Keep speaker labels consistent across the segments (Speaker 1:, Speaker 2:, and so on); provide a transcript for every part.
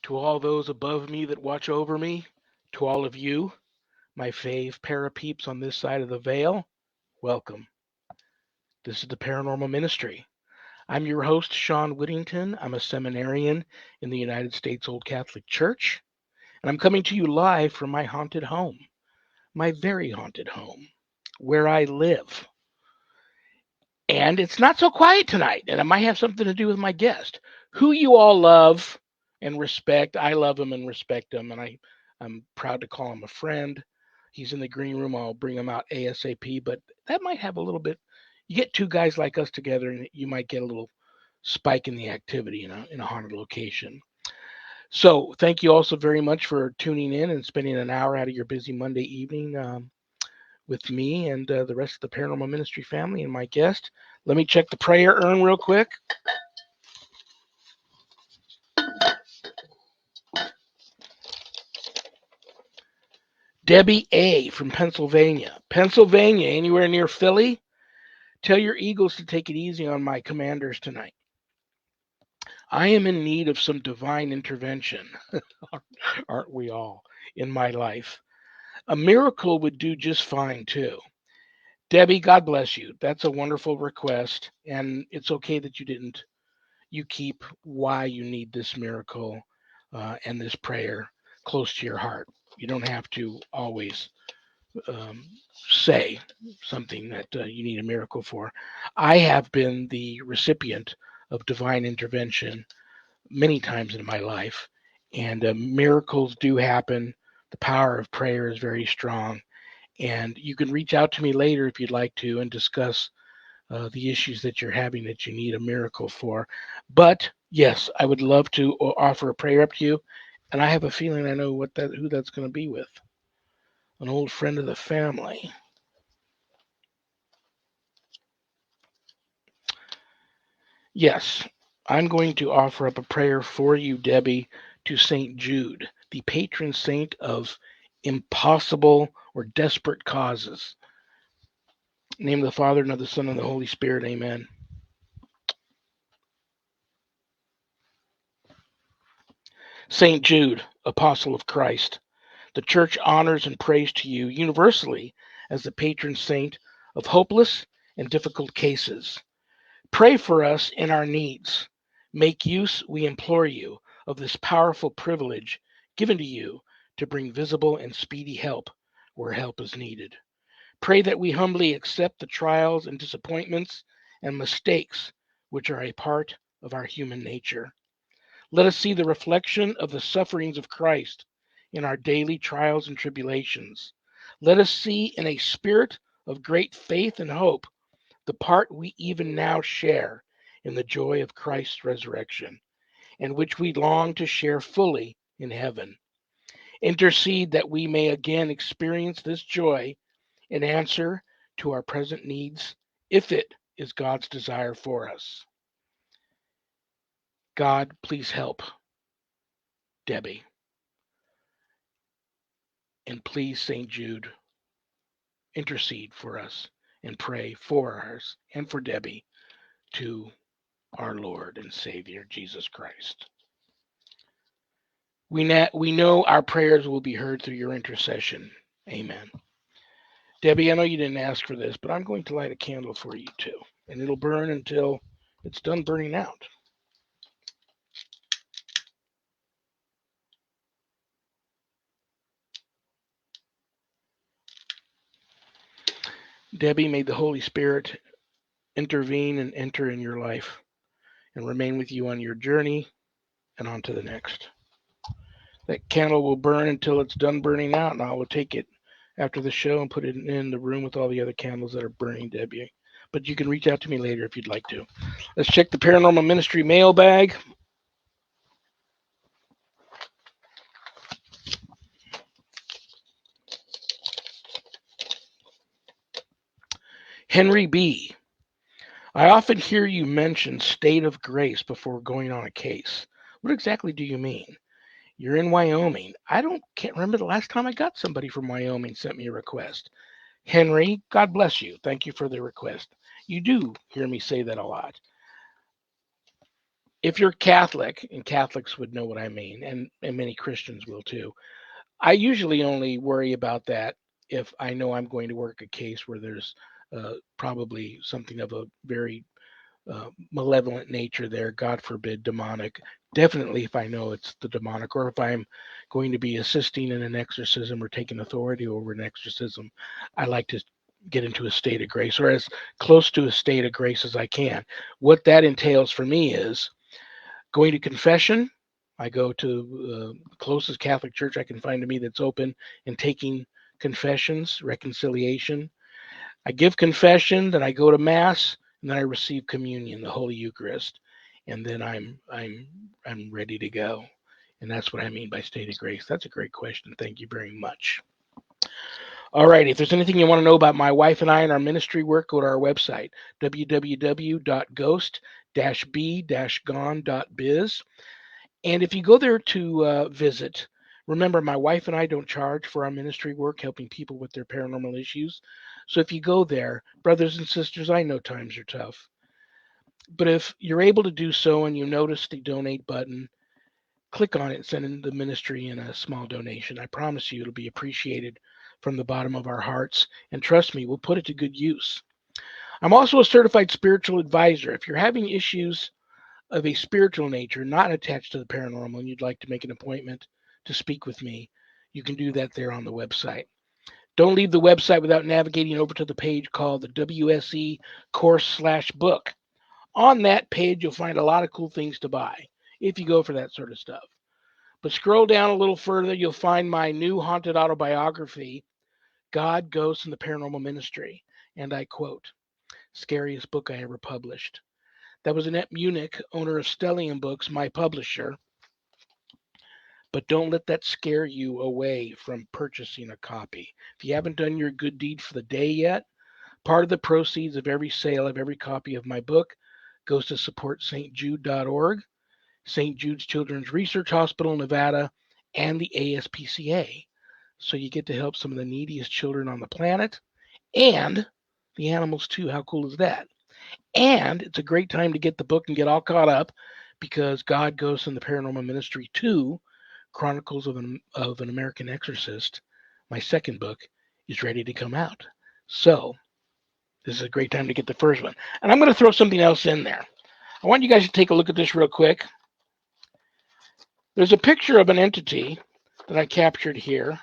Speaker 1: To all those above me that watch over me, to all of you, my fave parapeeps on this side of the veil, welcome. This is the Paranormal Ministry. I'm your host, Sean Whittington. I'm a seminarian in the United States Old Catholic Church, and I'm coming to you live from my haunted home, my very haunted home, where I live. And it's not so quiet tonight, and it might have something to do with my guest, who you all love and respect. I love him and respect him, and I'm proud to call him a friend. He's in the green room. I'll bring him out ASAP, but that might have a little bit. You get two guys like us together, and you might get a little spike in the activity in a haunted location. So, thank you also very much for tuning in and spending an hour out of your busy Monday evening with me and the rest of the Paranormal Ministry family and my guest. Let me check the prayer urn real quick. Debbie A. from Pennsylvania. Pennsylvania, anywhere near Philly? Tell your Eagles to take it easy on my Commanders tonight. I am in need of some divine intervention, aren't we all, in my life? A miracle would do just fine, too. Debbie, God bless you. That's a wonderful request, and it's okay that you keep why you need this miracle and this prayer close to your heart. You don't have to always um, say something that you need a miracle for. I have been the recipient of divine intervention many times in my life, and miracles do happen. The power of prayer is very strong, and you can reach out to me later if you'd like to and discuss the issues that you're having that you need a miracle for. But yes, I would love to offer a prayer up to you, and I have a feeling I know who that's going to be with. An old friend of the family. Yes, I'm going to offer up a prayer for you, Debbie, to St. Jude, the patron saint of impossible or desperate causes. In the name of the Father, and of the Son, and the Holy Spirit, amen. St. Jude, Apostle of Christ, the Church honors and prays to you universally as the patron saint of hopeless and difficult cases. Pray for us in our needs. Make use, we implore you, of this powerful privilege given to you to bring visible and speedy help where help is needed. Pray that we humbly accept the trials and disappointments and mistakes which are a part of our human nature. Let us see the reflection of the sufferings of Christ in our daily trials and tribulations. Let us see in a spirit of great faith and hope the part we even now share in the joy of Christ's resurrection, and which we long to share fully in heaven. Intercede that we may again experience this joy in answer to our present needs, if it is God's desire for us. God, please help Debbie. And please, St. Jude, intercede for us and pray for us and for Debbie to our Lord and Savior, Jesus Christ. We know our prayers will be heard through your intercession. Amen. Debbie, I know you didn't ask for this, but I'm going to light a candle for you too, and it'll burn until it's done burning out. Debbie, may the Holy Spirit intervene and enter in your life and remain with you on your journey and on to the next. That candle will burn until it's done burning out, and I will take it after the show and put it in the room with all the other candles that are burning, Debbie. But you can reach out to me later if you'd like to. Let's check the Paranormal Ministry mailbag. Henry B. I often hear you mention state of grace before going on a case. What exactly do you mean? You're in Wyoming. Can't remember the last time I got somebody from Wyoming sent me a request. Henry, God bless you. Thank you for the request. You do hear me say that a lot. if you're Catholic, and Catholics would know what I mean, and many Christians will too, I usually only worry about that if I know I'm going to work a case where there's probably something of a very malevolent nature there, God forbid, demonic. Definitely, if I know it's the demonic, or if I'm going to be assisting in an exorcism or taking authority over an exorcism, I like to get into a state of grace, or as close to a state of grace as I can. What that entails for me is going to confession. I go to the closest Catholic church I can find to me that's open and taking confessions, reconciliation. I give confession, then I go to mass, and then I receive communion, the Holy Eucharist, and then I'm ready to go. And that's what I mean by state of grace. That's a great question. Thank you very much. All right. If there's anything you want to know about my wife and I and our ministry work, go to our website, www.ghost-b-gone.biz. And if you go there to visit, remember, my wife and I don't charge for our ministry work, helping people with their paranormal issues. So if you go there, brothers and sisters, I know times are tough. But if you're able to do so and you notice the donate button, click on it and send in the ministry in a small donation. I promise you it'll be appreciated from the bottom of our hearts. And trust me, we'll put it to good use. I'm also a certified spiritual advisor. If you're having issues of a spiritual nature, not attached to the paranormal, and you'd like to make an appointment to speak with me, you can do that there on the website. Don't leave the website without navigating over to the page called the WSE course/book. On that page, you'll find a lot of cool things to buy if you go for that sort of stuff. But scroll down a little further, you'll find my new haunted autobiography, God, Ghosts, and the Paranormal Ministry. And I quote, scariest book I ever published. That was Annette Munich, owner of Stellium Books, my publisher. But don't let that scare you away from purchasing a copy. If you haven't done your good deed for the day yet, part of the proceeds of every sale of every copy of my book goes to support stjude.org, St. Jude's Children's Research Hospital, Nevada, and the ASPCA. So you get to help some of the neediest children on the planet and the animals too. How cool is that? And it's a great time to get the book and get all caught up because God, Ghosts, and the Paranormal Ministry 2, Chronicles of an American Exorcist, my second book, is ready to come out. So this is a great time to get the first one. And I'm going to throw something else in there. I want you guys to take a look at this real quick. There's a picture of an entity that I captured here.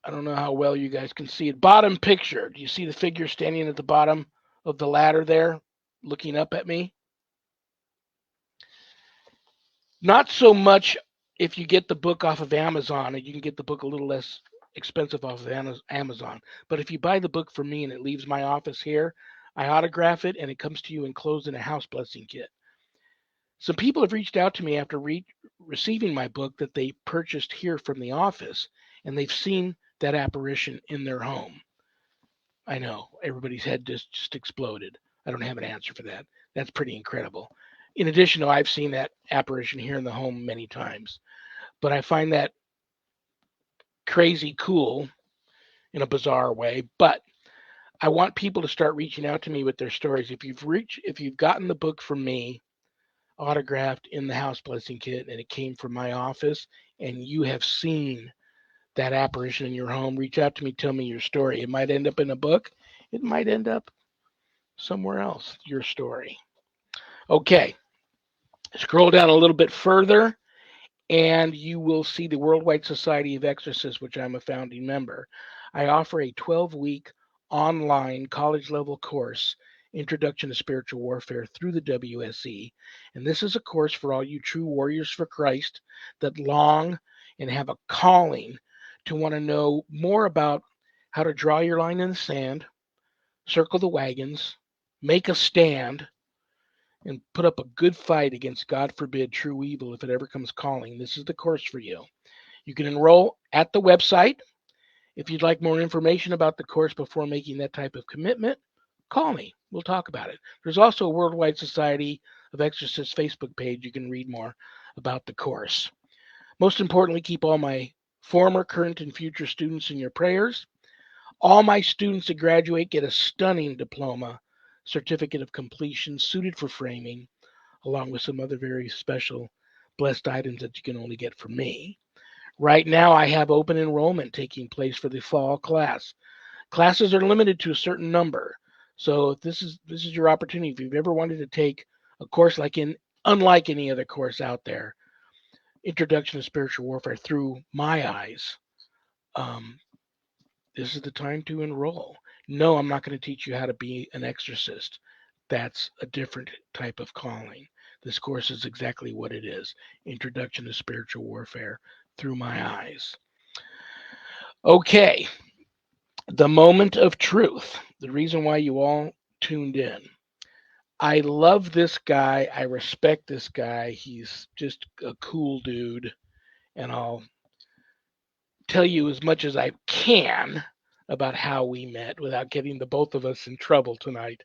Speaker 1: I don't know how well you guys can see it. Bottom picture. Do you see the figure standing at the bottom of the ladder there, looking up at me? Not so much if you get the book off of Amazon, and you can get the book a little less expensive off of Amazon. But if you buy the book from me and it leaves my office here, I autograph it and it comes to you enclosed in a house blessing kit. Some people have reached out to me after receiving my book that they purchased here from the office, and they've seen that apparition in their home. I know, everybody's head just exploded. I don't have an answer for that. That's pretty incredible. In addition, though, I've seen that apparition here in the home many times, but I find that crazy cool in a bizarre way. But I want people to start reaching out to me with their stories. If you've gotten the book from me, autographed in the house blessing kit, and it came from my office, and you have seen that apparition in your home, reach out to me, tell me your story. It might end up in a book. It might end up somewhere else, your story. Okay, scroll down a little bit further, and you will see the Worldwide Society of Exorcists, which I'm a founding member. I offer a 12-week online college-level course, Introduction to Spiritual Warfare, through the WSE. And this is a course for all you true warriors for Christ that long and have a calling to want to know more about how to draw your line in the sand, circle the wagons, make a stand, and put up a good fight against, God forbid, true evil if it ever comes calling. This is the course for you. You can enroll at the website. If you'd like more information about the course before making that type of commitment, call me. We'll talk about it. There's also a Worldwide Society of Exorcists Facebook page. You can read more about the course. Most importantly, keep all my former, current, and future students in your prayers. All my students that graduate get a stunning diploma certificate of completion suited for framing, along with some other very special blessed items that you can only get from me. Right now, I have open enrollment taking place for the fall class. Classes are limited to a certain number. So this is your opportunity. If you've ever wanted to take a course unlike any other course out there, Introduction to Spiritual Warfare through my eyes, um, this is the time to enroll. No, I'm not going to teach you how to be an exorcist. That's a different type of calling. This course is exactly what it is: Introduction to Spiritual Warfare through my eyes. Okay, the moment of truth. The reason why you all tuned in. I love this guy. I respect this guy. He's just a cool dude. And I'll tell you as much as I can about how we met without getting the both of us in trouble tonight.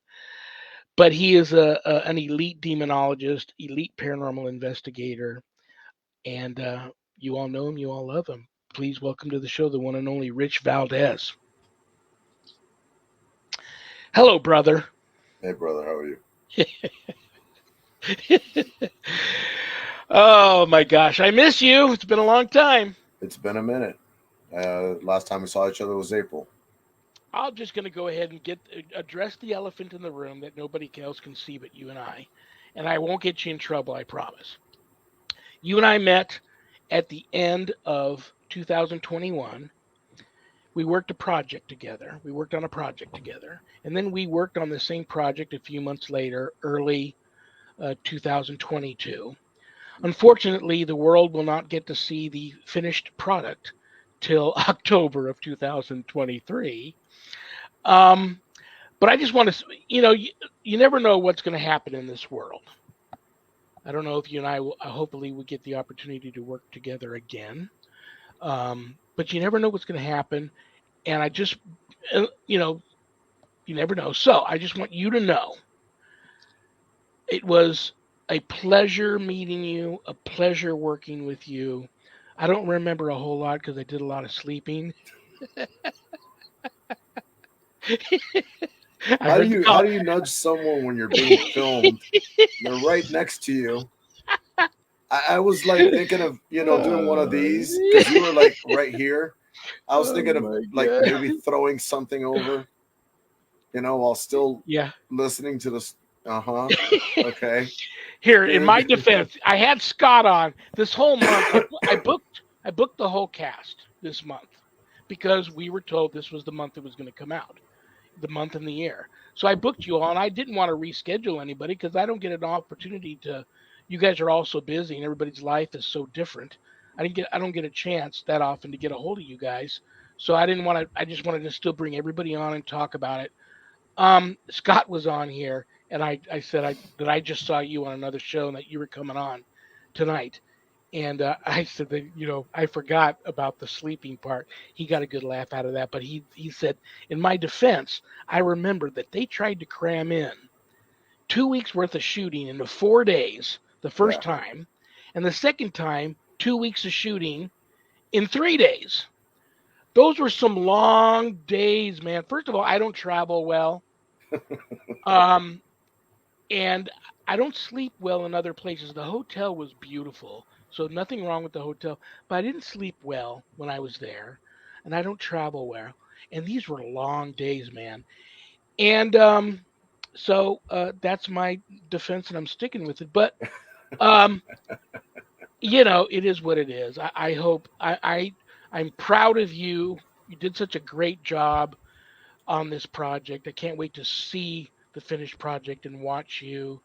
Speaker 1: But he is an elite demonologist, elite paranormal investigator, and you all know him, you all love him. Please welcome to the show the one and only Rich Valdez. Hello, brother.
Speaker 2: Hey, brother, how are you?
Speaker 1: Oh my gosh, I miss you. It's been a long time.
Speaker 2: It's been a minute. Last time we saw each other was April.
Speaker 1: I'm just going to go ahead and address the elephant in the room that nobody else can see but you and I won't get you in trouble, I promise. You and I met at the end of 2021. We worked a project together. We worked on a project together, and then we worked on the same project a few months later, early 2022. Unfortunately, the world will not get to see the finished product till October of 2023. Um, but I just want to, you never know what's going to happen in this world. I don't know if you and I will, hopefully we get the opportunity to work together again. But you never know what's going to happen. And I just, you never know. So I just want you to know it was a pleasure meeting you, a pleasure working with you. I don't remember a whole lot because I did a lot of sleeping. I
Speaker 2: How do
Speaker 1: heard the
Speaker 2: you
Speaker 1: call.
Speaker 2: how do you nudge someone when you're being filmed? They're right next to you. I was like thinking of doing one of these because you were like right here. I was
Speaker 1: Oh
Speaker 2: thinking of
Speaker 1: my
Speaker 2: like
Speaker 1: god.
Speaker 2: maybe throwing something over, while still
Speaker 1: Yeah.
Speaker 2: listening to this. Okay.
Speaker 1: Here, in my
Speaker 2: Good.
Speaker 1: defense, I had Scott on this whole month. I booked the whole cast this month because we were told this was the month it was going to come out, the month and the year. So I booked you all, and I didn't want to reschedule anybody because I don't get an opportunity to. You guys are all so busy, and everybody's life is so different. I don't get a chance that often to get a hold of you guys. So I didn't want to. I just wanted to still bring everybody on and talk about it. Scott was on here, and I said that I just saw you on another show and that you were coming on tonight. And I said that I forgot about the sleeping part. He got a good laugh out of that, but he said, in my defense, I remember that they tried to cram in 2 weeks worth of shooting into 4 days the first
Speaker 2: Yeah.
Speaker 1: time, and the second time 2 weeks of shooting in 3 days. Those were some long days, man. First of all, I don't travel well. Um, and I don't sleep well in other places. The hotel was beautiful, so nothing wrong with the hotel, but I didn't sleep well when I was there, and I don't travel well. And these were long days, man. And that's my defense, and I'm sticking with it. But um, it is what it is. I hope I'm proud of you. You did such a great job on this project. I can't wait to see the finished project and watch you.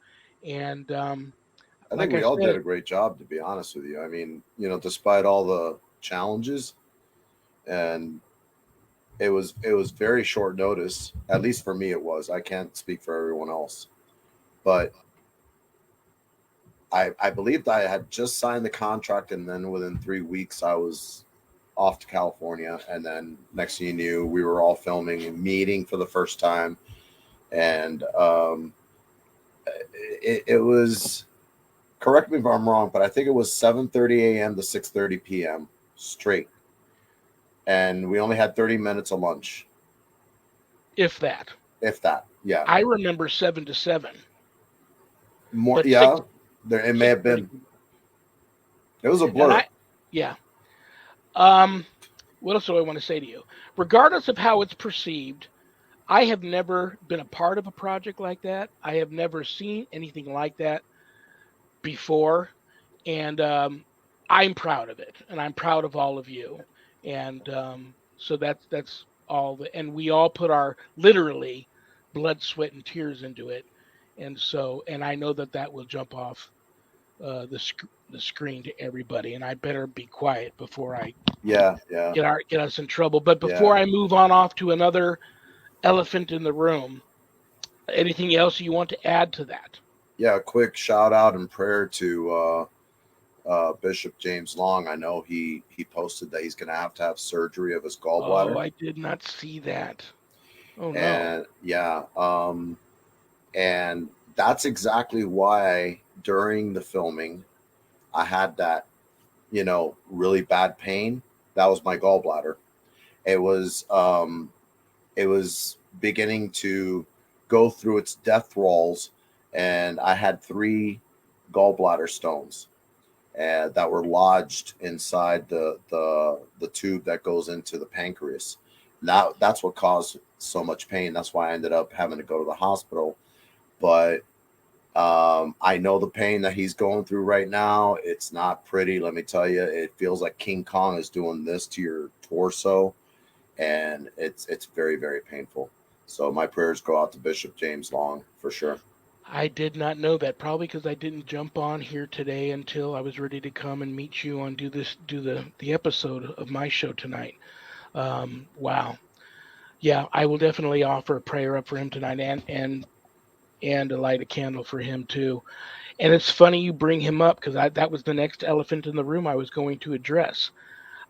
Speaker 1: And
Speaker 2: I think
Speaker 1: like I
Speaker 2: we all did
Speaker 1: said,
Speaker 2: a great job, to be honest with you. I mean, despite all the challenges, and it was very short notice. At least for me, it was. I can't speak for everyone else, but I believed I had just signed the contract, and then within 3 weeks, I was off to California, and then next thing you knew, we were all filming and meeting for the first time, and it was. Correct me if I'm wrong, but I think it was 7:30 a.m. to 6:30 p.m. straight, and we only had 30 minutes of lunch,
Speaker 1: if that.
Speaker 2: if that. Yeah,
Speaker 1: I remember 7 to 7,
Speaker 2: more.
Speaker 1: but
Speaker 2: Yeah, there it may have
Speaker 1: 6:30.
Speaker 2: been. It was a
Speaker 1: And
Speaker 2: blur.
Speaker 1: yeah. Um, what else do I want to say to you? Regardless of how it's perceived, I have never been a part of a project like that. I have never seen anything like that before, and I'm proud of it, and I'm proud of all of you. And so that's all. And we all put our literally blood, sweat, and tears into it. And so, and I know that that will jump off the screen to everybody. And I better be quiet before I
Speaker 2: Yeah, yeah,
Speaker 1: get us in trouble. But
Speaker 2: yeah,
Speaker 1: before I move on off to another elephant in the room, anything else you want to add to that?
Speaker 2: yeah. Quick shout out and prayer to Bishop James Long. I know he posted that he's going to have surgery of his
Speaker 1: Oh,
Speaker 2: gallbladder,
Speaker 1: I did not see that. Oh no.
Speaker 2: and yeah, and that's exactly why during the filming I had that really bad pain. That was my gallbladder. It was it was beginning to go through its death throes, and I had three gallbladder stones that were lodged inside the tube that goes into the pancreas. That's what caused so much pain. That's why I ended up having to go to the hospital. But I know the pain that he's going through right now. It's not pretty. Let me tell you, it feels like King Kong is doing this to your torso, and it's very very painful. So my prayers go out to Bishop James Long for sure.
Speaker 1: I did not know that. Probably because I didn't jump on here today until I was ready to come and meet you on do the episode of my show tonight. Wow. Yeah, I will definitely offer a prayer up for him tonight and to light a candle for him too. And it's funny you bring him up because that was the next elephant in the room I was going to address.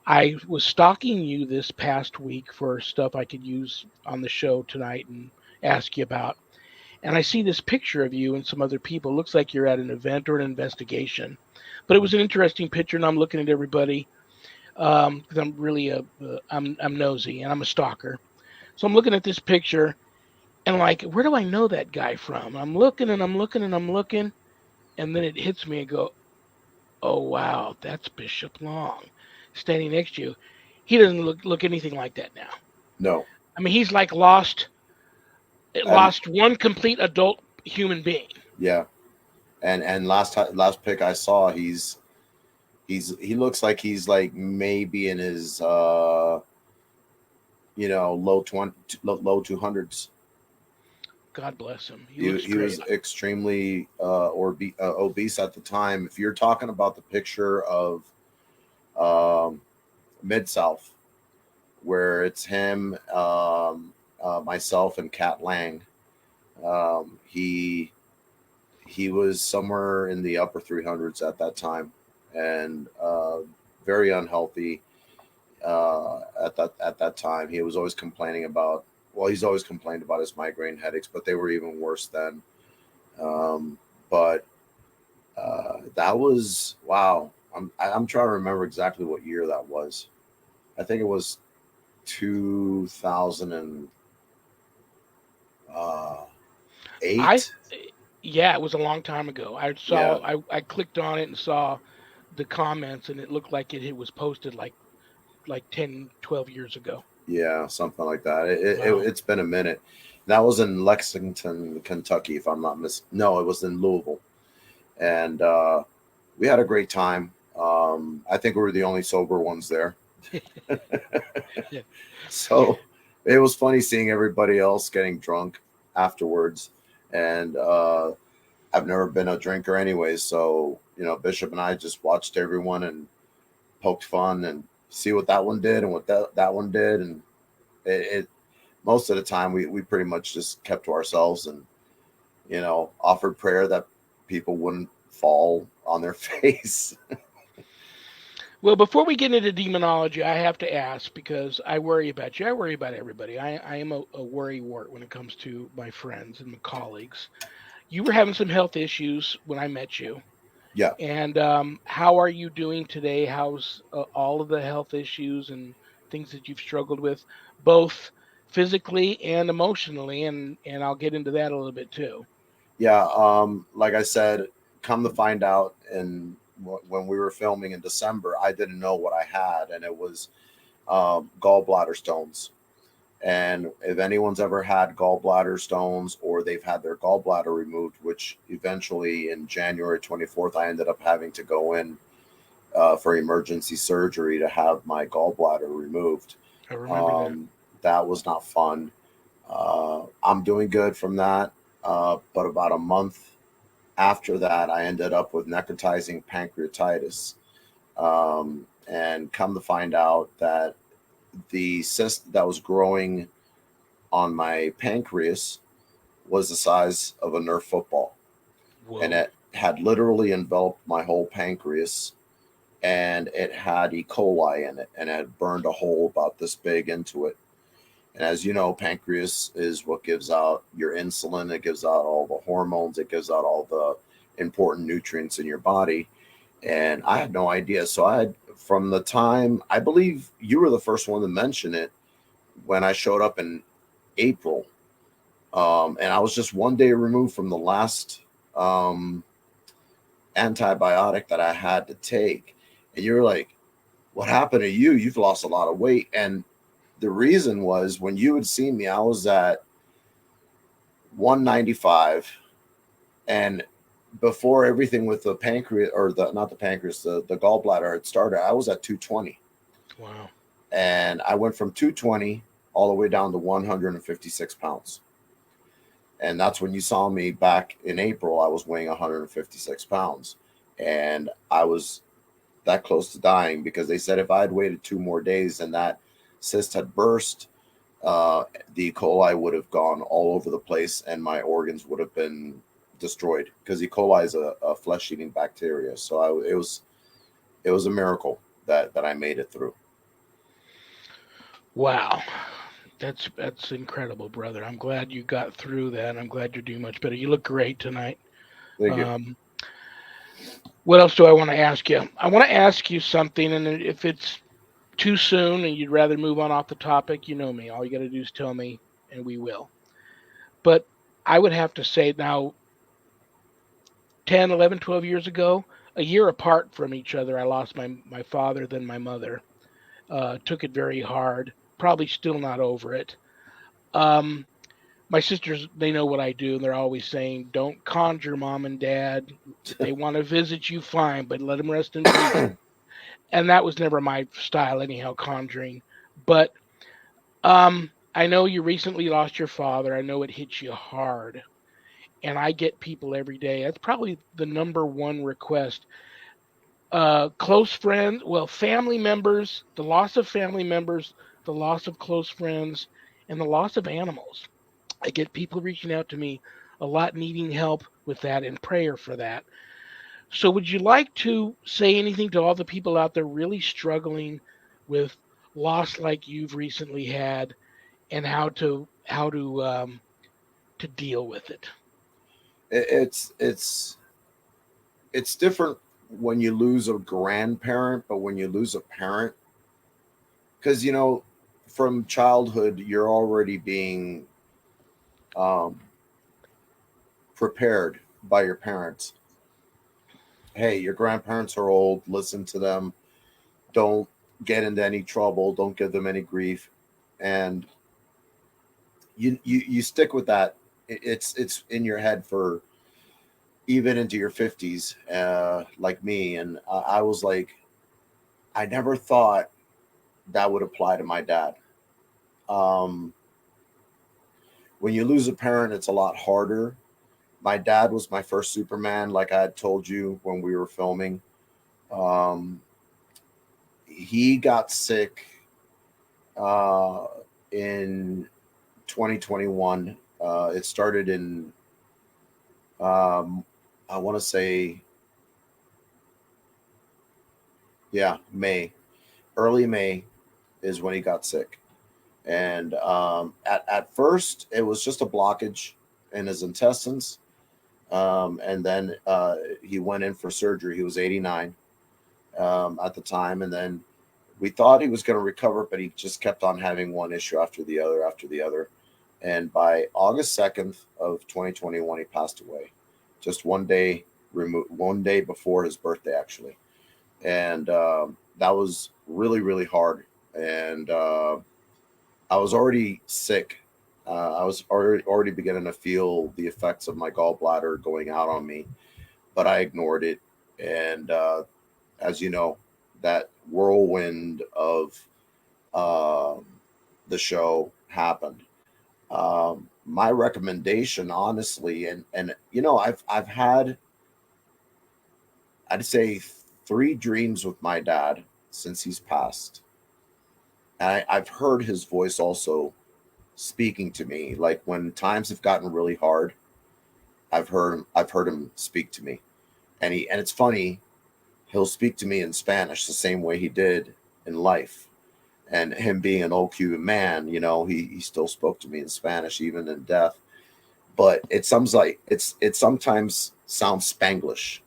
Speaker 1: I was stalking you this past week for stuff I could use on the show tonight and ask you about. And I see this picture of you and some other people. It looks like you're at an event or an investigation, but it was an interesting picture. And I'm looking at everybody because I'm really I'm nosy and I'm a stalker. So I'm looking at this picture and like, where do I know that guy from? I'm looking and I'm looking and I'm looking, and then it hits me and go, oh wow, that's Bishop Long standing next to you. He doesn't look anything like that now.
Speaker 2: No,
Speaker 1: I mean, he's like
Speaker 2: and
Speaker 1: lost one complete adult human being.
Speaker 2: yeah, and last pick I saw, he looks like he's like maybe in his low 200s.
Speaker 1: God bless him. He looks
Speaker 2: He
Speaker 1: great.
Speaker 2: was extremely obese at the time. If you're talking about the picture of um, Mid South, where it's him, myself, and Kat Lang, he was somewhere in the upper 300s at that time, and very unhealthy at that time. He was always complaining about. Well, he's always complained about his migraine headaches, but they were even worse then. Um, but that was wow. I'm trying to remember exactly what year that was. I think it was 2008.
Speaker 1: I Yeah, it was a long time ago.
Speaker 2: Yeah,
Speaker 1: I clicked on it and saw the comments and it looked like it was posted like 10, 12 years ago.
Speaker 2: yeah, something like that.
Speaker 1: Wow.
Speaker 2: It's been a minute. That was in Lexington, Kentucky, if I'm not No, it was in Louisville, and we had a great time. I think we were the only sober ones there, so it was funny seeing everybody else getting drunk afterwards. And I've never been a drinker anyways, so Bishop and I just watched everyone and poked fun and see what that one did and what that one did, and it most of the time we pretty much just kept to ourselves and offered prayer that people wouldn't fall on their face.
Speaker 1: Well, before we get into demonology, I have to ask because I worry about you. I worry about everybody. I am a worry wart when it comes to my friends and my colleagues. You were having some health issues when I met you.
Speaker 2: Yeah.
Speaker 1: And how are you doing today? How's all of the health issues and things that you've struggled with, both physically and emotionally, and I'll get into that a little bit too.
Speaker 2: Yeah, like I said, come to find out, and when we were filming in December, I didn't know what I had, and it was gallbladder stones. And if anyone's ever had gallbladder stones or they've had their gallbladder removed, which eventually in January 24th, I ended up having to go in for emergency surgery to have my gallbladder removed.
Speaker 1: I remember that.
Speaker 2: Um, that was not fun. I'm doing good from that. But about a month after that, I ended up with necrotizing pancreatitis. And come to find out that the cyst that was growing on my pancreas was the size of a Nerf football. And
Speaker 1: Whoa.
Speaker 2: it had literally enveloped my whole pancreas, and it had E. coli in it, and it had burned a hole about this big into it. And as you know, pancreas is what gives out your insulin, it gives out all the hormones, it gives out all the important nutrients in your body. And I had no idea. So I had, from the time, I believe you were the first one to mention it when I showed up in April. And I was just one day removed from the last um, antibiotic that I had to take. And you were like, what happened to you? You've lost a lot of weight. And the reason was when you had seen me, I was at 195. And before everything with the pancreas, or the not the pancreas, the gallbladder had started, I was at 220.
Speaker 1: Wow.
Speaker 2: And I went from 220 all the way down to 156 pounds. And that's when you saw me back in April. I was weighing 156 pounds. And I was that close to dying because they said if I had waited 2 more days and that cyst had burst, the E. coli would have gone all over the place and my organs would have been destroyed because E. coli is a flesh-eating bacteria. So it was a miracle that I made it through.
Speaker 1: Wow. That's incredible, brother. I'm glad you got through that. I'm glad you're doing much better. You look great tonight.
Speaker 2: Thank you.
Speaker 1: Um, what else do I want to ask you? I want to ask you something, and if it's too soon and you'd rather move on off the topic, you know me. All you got to do is tell me, and we will. But I would have to say now, 10, 11, 12 years ago, a year apart from each other, I lost my father, then my mother. Took it very hard. Probably still not over it. Um, my sisters, they know what I do, and they're always saying, "Don't conjure, mom and dad. If they want to visit you, fine, but let them rest in peace." And that was never my style, anyhow, conjuring. But I know you recently lost your father. I know it hits you hard, and I get people every day. That's probably the number one request. Close friends, well, family members, the loss of family members, the loss of close friends, and the loss of animals. I get people reaching out to me a lot needing help with that and prayer for that. So, would you like to say anything to all the people out there really struggling with loss like you've recently had, and how to deal with it?
Speaker 2: It, it's different when you lose a grandparent, but when you lose a parent, because from childhood you're already being um, prepared by your parents. Hey, your grandparents are old. Listen to them. Don't get into any trouble. Don't give them any grief, and you stick with that. It's in your head for even into your 50s, like me. And I was like, I never thought that would apply to my dad. Um, when you lose a parent, it's a lot harder. My dad was my first Superman, like I had told you when we were filming. Um, he got sick uh, in 2021. It started in, I want to say, yeah, May. Early May is when he got sick. And at first, it was just a blockage in his intestines. And then he went in for surgery. He was 89 at the time. And then We thought he was going to recover, but he just kept on having one issue after the other. And by August 2nd of 2021, he passed away. Just one day before his birthday, actually. And that was really, really hard. And I was already sick. I was already beginning to feel the effects of my gallbladder going out on me, but I ignored it. And as you know, that whirlwind of uh, the show happened. My recommendation, honestly, and I've had, I'd say, three dreams with my dad since he's passed. I've heard his voice also speaking to me. Like when times have gotten really hard, I've heard him speak to me, and it's funny. He'll speak to me in Spanish the same way he did in life. And him being an old Cuban man, he still spoke to me in Spanish even in death. But it sometimes sounds Spanglish,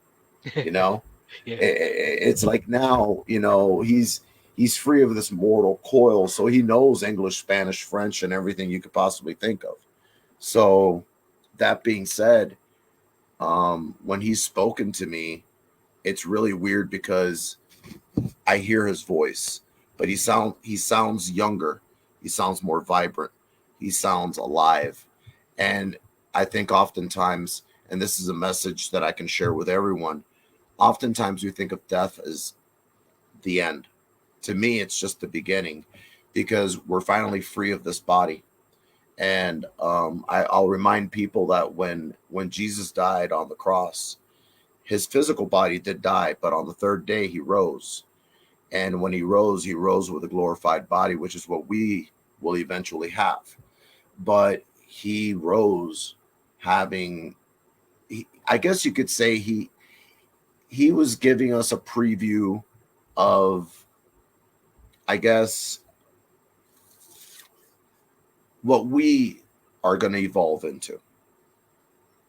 Speaker 2: you know.
Speaker 1: Yeah.
Speaker 2: It's like now, he's free of this mortal coil, so he knows English, Spanish, French, and everything you could possibly think of. So that being said, when he's spoken to me, it's really weird because I hear his voice, but he sounds younger. He sounds more vibrant. He sounds alive. And I think oftentimes, and this is a message that I can share with everyone, oftentimes we think of death as the end. To me, it's just the beginning because we're finally free of this body. And I'll remind people that when Jesus died on the cross, his physical body did die, but on the third day he rose. And when he rose with a glorified body, which is what we will eventually have. But he rose having, I guess you could say he was giving us a preview of, I guess, what we are going to evolve into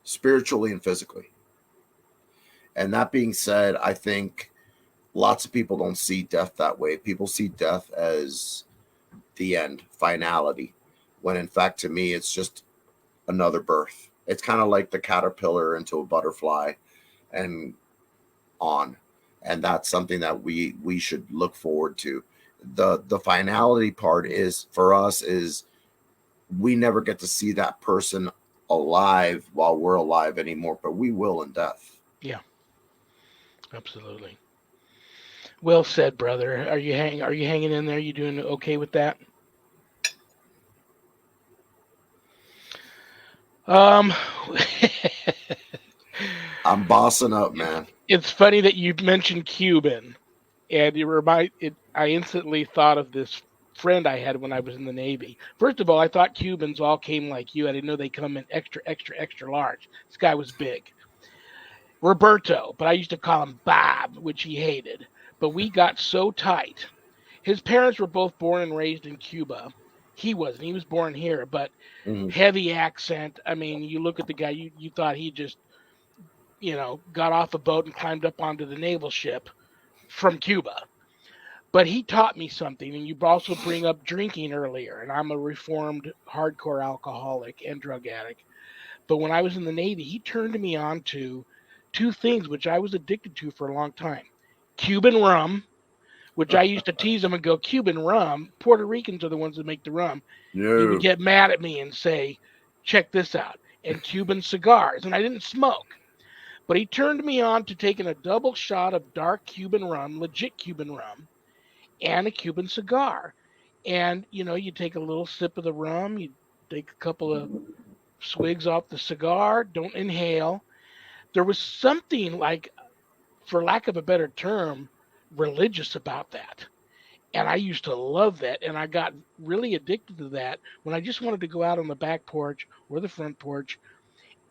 Speaker 2: spiritually and physically. And that being said, I think lots of people don't see death that way. People see death as the end, finality, when in fact, to me, it's just another birth. It's kind of like the caterpillar into a butterfly and on. And that's something that we should look forward to. The finality part is for us is we never get to see that person alive while we're alive anymore, but we will in death.
Speaker 1: Yeah. Absolutely. Well said, brother. Are you hanging in there? You doing okay with that? Um,
Speaker 2: I'm bossing up,
Speaker 1: it's
Speaker 2: man.
Speaker 1: it's funny that you mentioned Cuban, and you remind it. I instantly thought of this friend I had when I was in the Navy. First of all, I thought Cubans all came like you. I didn't know they come in extra, extra, extra large. This guy was big, Roberto, but I used to call him Bob, which he hated. But we got so tight. His parents were both born and raised in Cuba. He wasn't. He was born here, but
Speaker 2: Mm-hmm.
Speaker 1: heavy accent. I mean, you look at the guy, you thought he just, got off a boat and climbed up onto the naval ship from Cuba. But he taught me something, and you also bring up drinking earlier, and I'm a reformed hardcore alcoholic and drug addict. But when I was in the Navy, he turned me on to two things which I was addicted to for a long time: Cuban rum, which I used to tease him and go, Cuban rum, Puerto Ricans are the ones that make the rum. He would
Speaker 2: No.
Speaker 1: get mad at me and say, check this out. And Cuban cigars. And I didn't smoke. But he turned me on to taking a double shot of dark Cuban rum, legit Cuban rum, and a Cuban cigar. And, you take a little sip of the rum, you take a couple of swigs off the cigar, don't inhale. There was something like, for lack of a better term, religious about that. And I used to love that. And I got really addicted to that when I just wanted to go out on the back porch or the front porch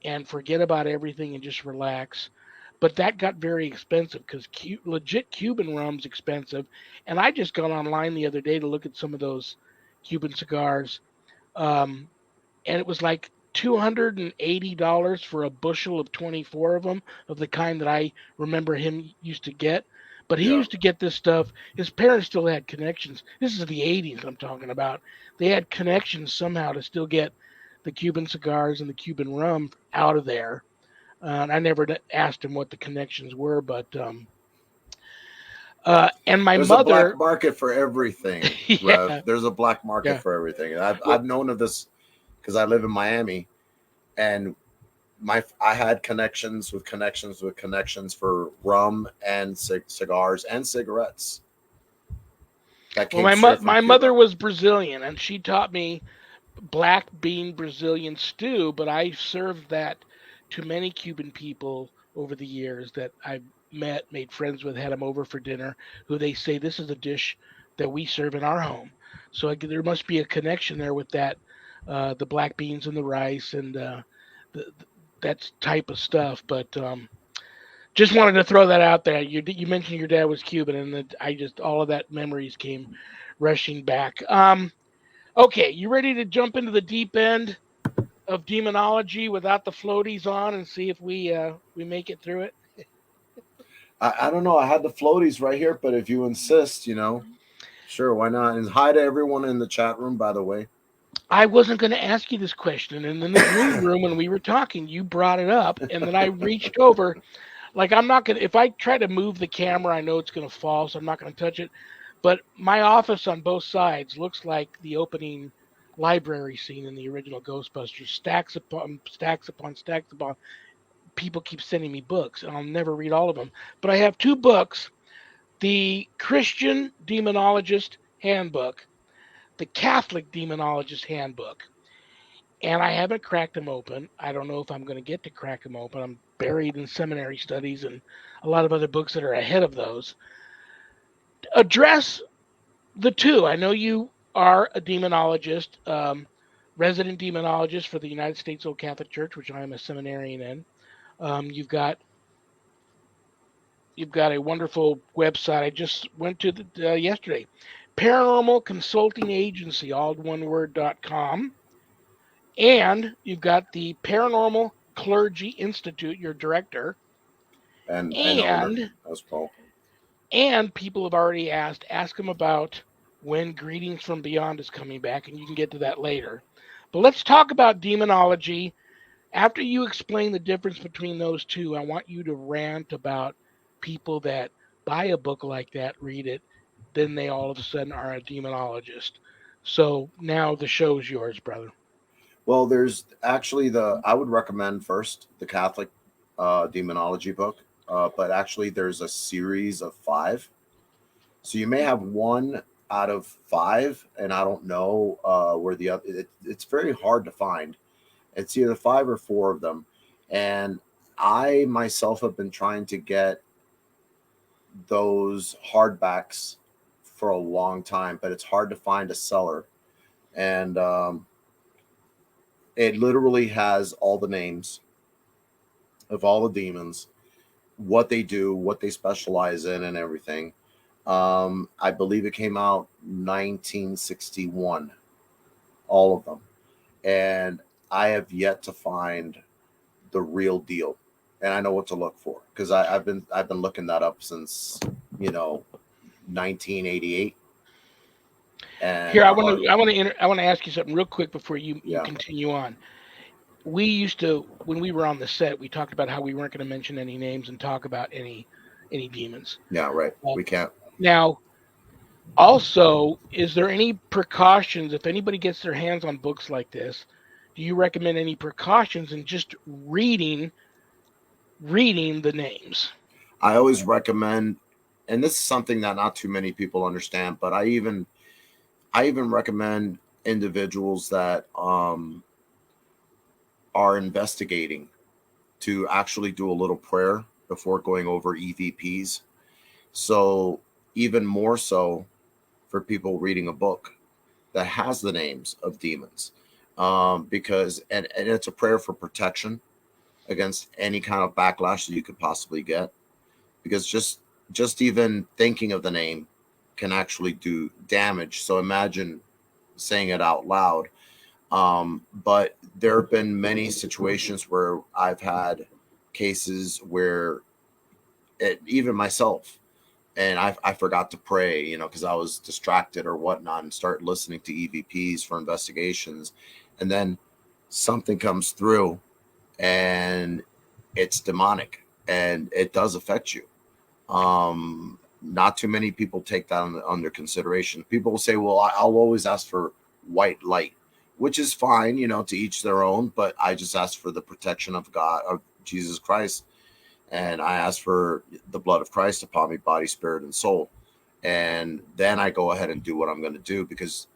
Speaker 1: and forget about everything and just relax. But that got very expensive because legit Cuban rum's expensive. And I just got online the other day to look at some of those Cuban cigars. Um, and it was like $280 for a bushel of 24 of them, of the kind that I remember him used to get. But he
Speaker 2: Yeah.
Speaker 1: used to get this stuff. His parents still had connections. This is the 80s I'm talking about. They had connections somehow to still get the Cuban cigars and the Cuban rum out of there. And I never asked him what the connections were, but and my
Speaker 2: There's a black
Speaker 1: mother,
Speaker 2: market for everything, Rev.
Speaker 1: yeah,
Speaker 2: There's a black market
Speaker 1: yeah.
Speaker 2: for everything. And I've
Speaker 1: Well,
Speaker 2: I've known of this because I live in Miami, and I had connections for rum and cigars and cigarettes that
Speaker 1: well,
Speaker 2: came straight from
Speaker 1: my mother
Speaker 2: Cuba.
Speaker 1: was Brazilian, and she taught me black bean Brazilian stew, but I served that to many Cuban people over the years that I've met, made friends with, had them over for dinner, who they say this is a dish that we serve in our home. So there must be a connection there with that, the black beans and the rice and that type of stuff. But just wanted to throw that out there. You mentioned your dad was Cuban, and I just all of that memories came rushing back. Okay, you ready to jump into the deep end of demonology without the floaties on and see if we make it through it?
Speaker 2: I don't know. I had the floaties right here, but if you insist, sure, why not? And hi to everyone in the chat room, by the way.
Speaker 1: I wasn't going to ask you this question, and in the green room when we were talking, you brought it up, and then I reached over. Like I'm not gonna. If I try to move the camera, I know it's going to fall, so I'm not going to touch it. But my office on both sides looks like the opening library scene in the original Ghostbusters. Stacks upon stacks upon stacks upon. People keep sending me books, and I'll never read all of them. But I have two books: the Christian Demonologist Handbook, the Catholic Demonologist Handbook. And I haven't cracked them open. I don't know if I'm going to get to crack them open. I'm buried in seminary studies and a lot of other books that are ahead of those. Address the two. I know you are a demonologist, resident demonologist for the United States Old Catholic Church, which I am a seminarian in. You've got a wonderful website. I just went to yesterday, Paranormal Consulting Agency, all one word.com. And you've got the Paranormal Clergy Institute, your director,
Speaker 2: And owner
Speaker 1: and
Speaker 2: as well.
Speaker 1: people have already ask them about when Greetings from Beyond is coming back, and you can get to that later. But let's talk about demonology. After you explain the difference between those two, I want you to rant about people that buy a book like that, read it, then they all of a sudden are a demonologist. So now the show's yours, brother.
Speaker 2: Well, there's actually I would recommend first the Catholic demonology book, but actually there's a series of five. So you may have one out of five, and I don't know where the other. It's very hard to find. It's either five or four of them, and I myself have been trying to get those hardbacks for a long time, but it's hard to find a seller, and it literally has all the names of all the demons, what they do, what they specialize in, and everything. I believe it came out 1961, all of them, and I have yet to find the real deal. And I know what to look for because I've been looking that up since you know 1988.
Speaker 1: Here,
Speaker 2: And
Speaker 1: I want to ask you something real quick before you
Speaker 2: yeah,
Speaker 1: continue on. We used to, when we were on the set, we talked about how we weren't going to mention any names and talk about any demons.
Speaker 2: yeah, right.
Speaker 1: Uh,
Speaker 2: We can't.
Speaker 1: Now, also, is there any precautions if anybody gets their hands on books like this? Do you recommend any precautions in just reading the names?
Speaker 2: I always recommend, and this is something that not too many people understand, but I even recommend individuals that are investigating to actually do a little prayer before going over EVPs. So even more so for people reading a book that has the names of demons, because and it's a prayer for protection against any kind of backlash that you could possibly get. Because just even thinking of the name can actually do damage. So imagine saying it out loud. But there have been many situations where I've had cases where even myself, and I forgot to pray, because I was distracted or whatnot, and start listening to EVPs for investigations, and then something comes through, and it's demonic, and it does affect you. Not too many people take that under consideration. People will say, "Well, I'll always ask for white light," which is fine, to each their own. But I just ask for the protection of God, of Jesus Christ, and I ask for the blood of Christ upon me, body, spirit, and soul. And then I go ahead and do what I'm going to do, because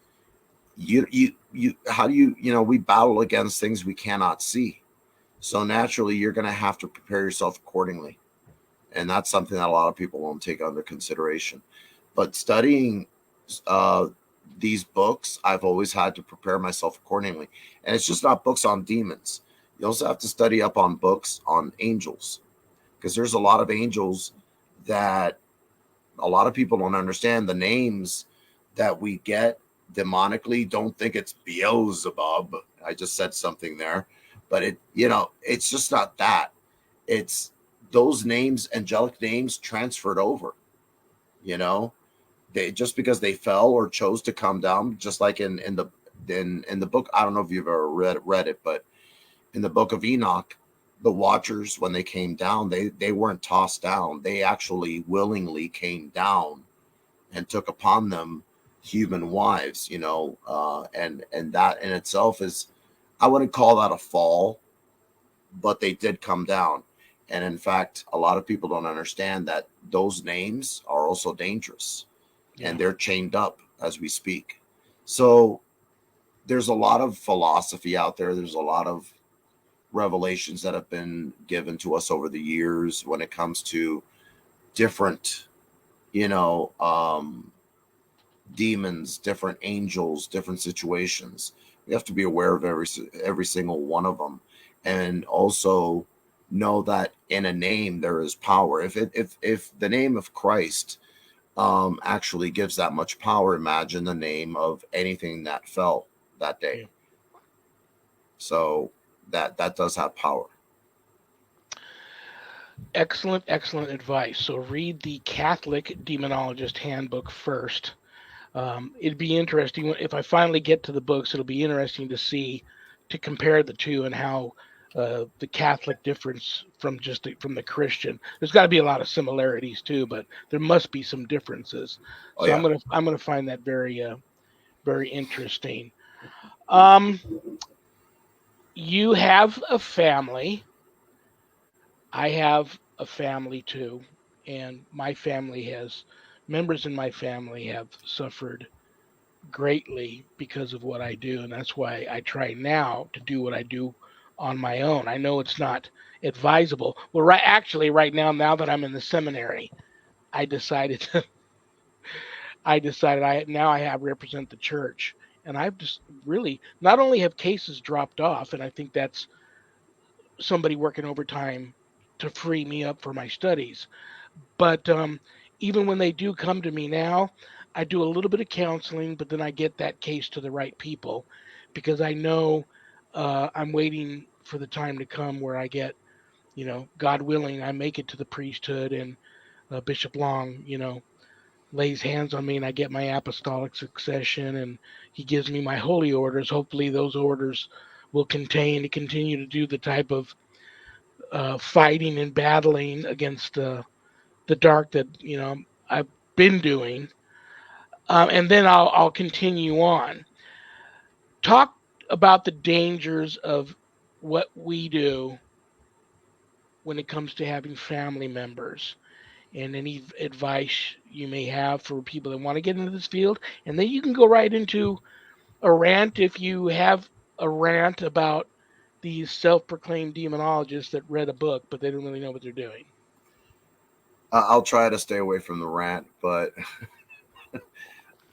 Speaker 2: how do we battle against things we cannot see. So naturally, you're going to have to prepare yourself accordingly. And that's something that a lot of people won't take under consideration. But studying uh, these books, I've always had to prepare myself accordingly. And it's just not books on demons. You also have to study up on books on angels, because there's a lot of angels that a lot of people don't understand. The names that we get demonically, don't think it's Beelzebub. I just said something there, but it's just not that. It's those names, angelic names, transferred over. You know, they just because they fell or chose to come down, just like in the book. I don't know if you've ever read it, but in the book of Enoch, the Watchers, when they came down, they weren't tossed down. They actually willingly came down and took upon them human wives. And that in itself is, I wouldn't call that a fall, but they did come down. And in fact, a lot of people don't understand that those names are also dangerous,
Speaker 1: Yeah.
Speaker 2: and they're chained up as we speak. So there's a lot of philosophy out there. There's a lot of revelations that have been given to us over the years when it comes to different, you know, um, demons, different angels, different situations. We have to be aware of every single one of them, and also know that in a name there is power. If the name of Christ actually gives that much power, imagine the name of anything that fell that day.
Speaker 1: Yeah.
Speaker 2: So that does have power.
Speaker 1: Excellent, excellent advice. So read the Catholic Demonologist Handbook first. It'd be interesting if I finally get to the books. It'll be interesting to see, to compare the two, and how the Catholic difference from the Christian. There's got to be a lot of similarities too, but there must be some differences.
Speaker 2: Oh
Speaker 1: So
Speaker 2: yeah.
Speaker 1: I'm gonna find that very interesting. Um, you have a family. I have a family too, and my family has members in my family have suffered greatly because of what I do, and that's why I try now to do what I do on my own. I know it's not advisable. Well, right now that I'm in the seminary, I decided I have represent the church, and I've just really not only have cases dropped off, and I think that's somebody working overtime to free me up for my studies. But even when they do come to me now, I do a little bit of counseling, but then I get that case to the right people, because I know I'm waiting for the time to come where I get, God willing, I make it to the priesthood, and Bishop Long, lays hands on me, and I get my apostolic succession, and he gives me my holy orders. Hopefully, those orders will continue to do the type of fighting and battling against the dark that I've been doing, and then I'll continue on. Talk about the dangers of what we do when it comes to having family members, and any advice you may have for people that want to get into this field. And then you can go right into a rant if you have a rant about these self-proclaimed demonologists that read a book but they don't really know what they're doing.
Speaker 2: I'll try to stay away from the rant, but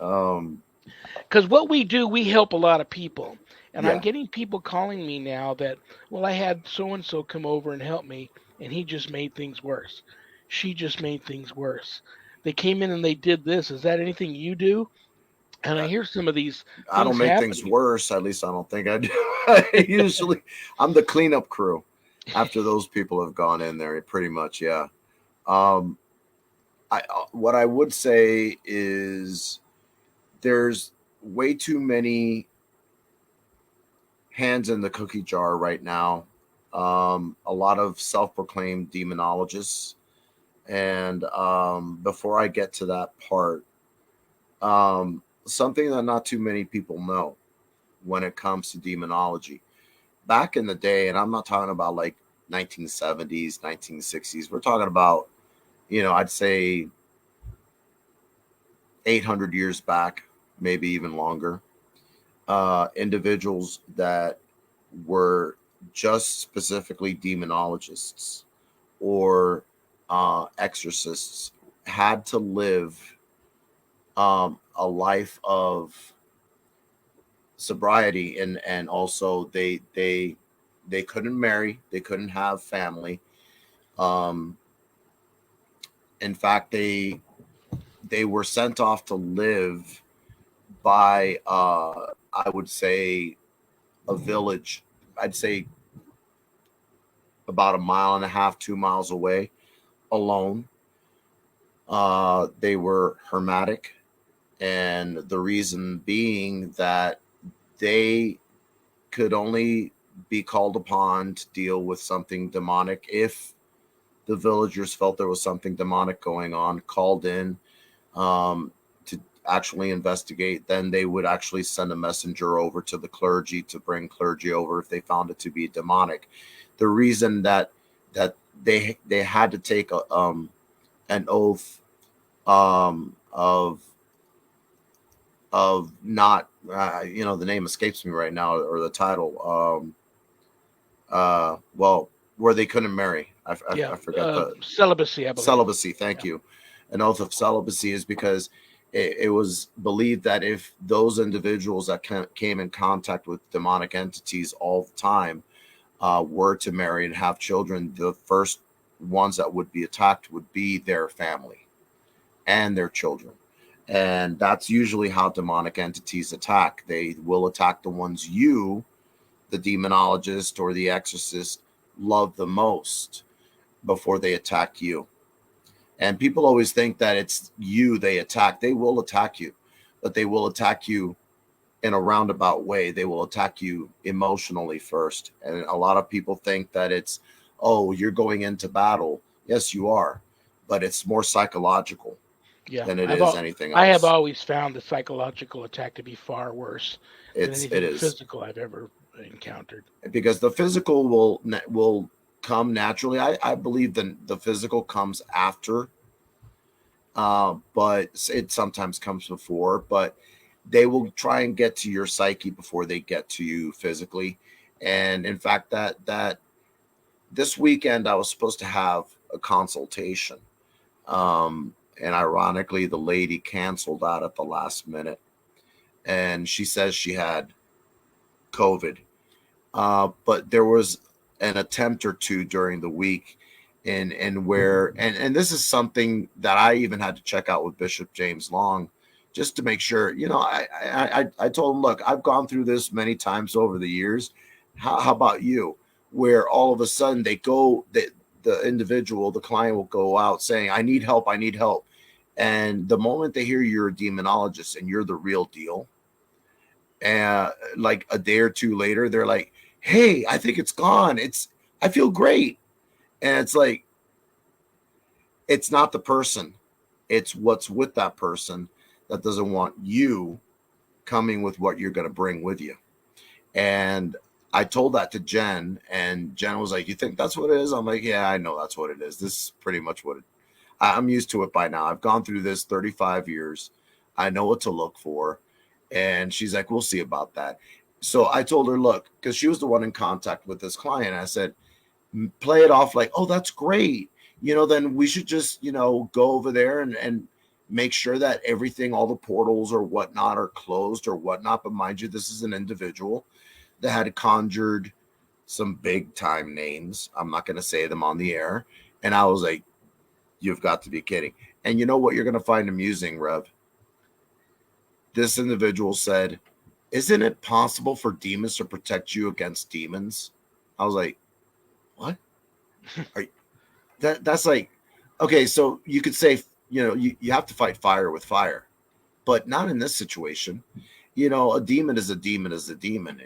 Speaker 2: um,
Speaker 1: Because what we do, we help a lot of people. And I'm
Speaker 2: yeah,
Speaker 1: getting people calling me now that, well, I had so and so come over and help me, and he just made things worse. She just made things worse. They came in and they did this. Is that anything you do? And I hear some of these
Speaker 2: I don't
Speaker 1: things
Speaker 2: make things
Speaker 1: happening.
Speaker 2: worse. At least I don't think I do. Usually, I'm the cleanup crew after those people have gone in there. Pretty much, yeah. Um, what I would say is there's way too many hands in the cookie jar right now. A lot of self-proclaimed demonologists, and before I get to that part, something that not too many people know when it comes to demonology. Back in the day, and I'm not talking about like 1970s, 1960s. We're talking about, I'd say 800 years back, maybe even longer. Individuals that were just specifically demonologists or exorcists had to live a life of sobriety, and also they couldn't marry, they couldn't have family. um in fact, they were sent off to live by, I would say, a village, I'd say about a mile and a half, 2 miles away, alone. They were hermetic, and the reason being that they could only be called upon to deal with something demonic if the villagers felt there was something demonic going on, called in to actually investigate. Then they would actually send a messenger over to the clergy to bring clergy over if they found it to be demonic. The reason that they had to take an oath, of not, the name escapes me right now, or the title, well, where they couldn't marry.
Speaker 1: Yeah,
Speaker 2: I forget the
Speaker 1: celibacy, I believe.
Speaker 2: celibacy. Thank
Speaker 1: Yeah,
Speaker 2: you. An oath of celibacy is because it was believed that if those individuals that came in contact with demonic entities all the time were to marry and have children, the first ones that would be attacked would be their family and their children. And that's usually how demonic entities attack. They will attack the ones you, the demonologist or the exorcist, love the most before they attack you. And people always think that it's you they attack. They will attack you, but they will attack you in a roundabout way. They will attack you emotionally first. And a lot of people think that it's, oh, you're going into battle. Yes, you are, but it's more psychological
Speaker 1: yeah.
Speaker 2: than it is anything
Speaker 1: I have
Speaker 2: else.
Speaker 1: always found the psychological attack to be far worse than
Speaker 2: It
Speaker 1: anything
Speaker 2: is,
Speaker 1: physical I've ever encountered.
Speaker 2: because the physical will come naturally. I believe the physical comes after, but it sometimes comes before. But they will try and get to your psyche before they get to you physically. And in fact, that this weekend I was supposed to have a consultation, and ironically, the lady canceled out at the last minute, and she says she had COVID. But there was an attempt or two during the week, and where, and this is something that I even had to check out with Bishop James Long, just to make sure. I told him, look, I've gone through this many times over the years. How about you? Where all of a sudden the individual, the client will go out saying, I need help, I need help. And the moment they hear you're a demonologist and you're the real deal, and like a day or two later, they're like, hey, I think it's gone. I feel great. And it's like, it's not the person, it's what's with that person that doesn't want you coming with what you're going to bring with you. And I told that to Jen, and Jen was like, you think that's what it is? I'm like, yeah, I know that's what it is. This is pretty much I'm used to it by now. I've gone through this 35 years. I know what to look for. And she's like, we'll see about that. So I told her, look, because she was the one in contact with this client. I said, play it off like, oh, that's great. Then we should just, go over there and make sure that everything, all the portals or whatnot are closed or whatnot. But mind you, this is an individual that had conjured some big time names. I'm not going to say them on the air. And I was like, you've got to be kidding. And you know what you're going to find amusing, Rev? This individual said, isn't it possible for demons to protect you against demons? I was like, what? Are you, that's like, okay, so you could say you have to fight fire with fire, but not in this situation. A demon is a demon is a demon.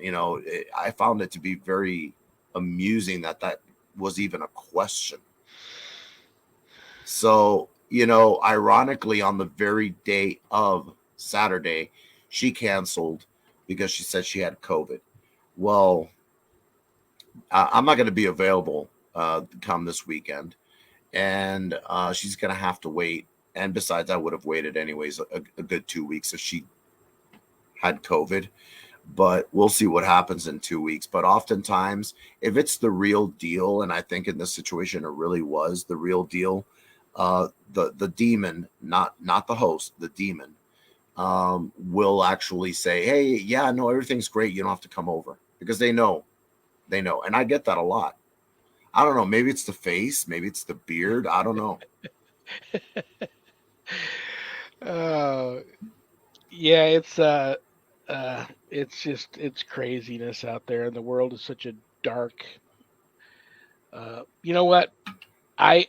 Speaker 2: I found it to be very amusing that was even a question. So, ironically, on the very day of Saturday, she canceled because she said she had COVID. Well, I'm not going to be available come this weekend, and she's going to have to wait. And besides, I would have waited anyways a good 2 weeks if she had COVID. But we'll see what happens in 2 weeks. But oftentimes, if it's the real deal, and I think in this situation it really was the real deal, the demon, not the host, the demon, will actually say, "Hey, yeah, no, everything's great. You don't have to come over," because they know, and I get that a lot. I don't know. Maybe it's the face, maybe it's the beard. I don't know.
Speaker 1: uh, yeah, it's just it's craziness out there, and the world is such a dark. You know what? I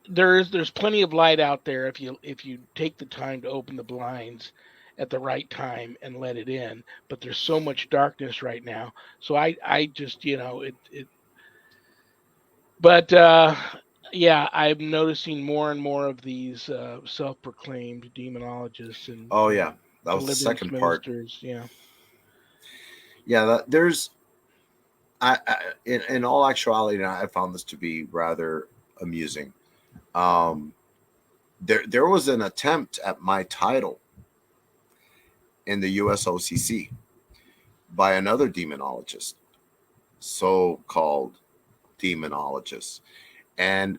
Speaker 1: there's plenty of light out there if you take the time to open the blinds at the right time and let it in. But there's so much darkness right now. So I just it. But yeah, I'm noticing more and more of these self-proclaimed demonologists
Speaker 2: Oh
Speaker 1: and
Speaker 2: yeah, that was the
Speaker 1: deliverance
Speaker 2: second part.
Speaker 1: ministers. Yeah.
Speaker 2: Yeah, there's in all actuality, I found this to be rather amusing. Um, there was an attempt at my title in the USOCC by another demonologist, so-called demonologist, and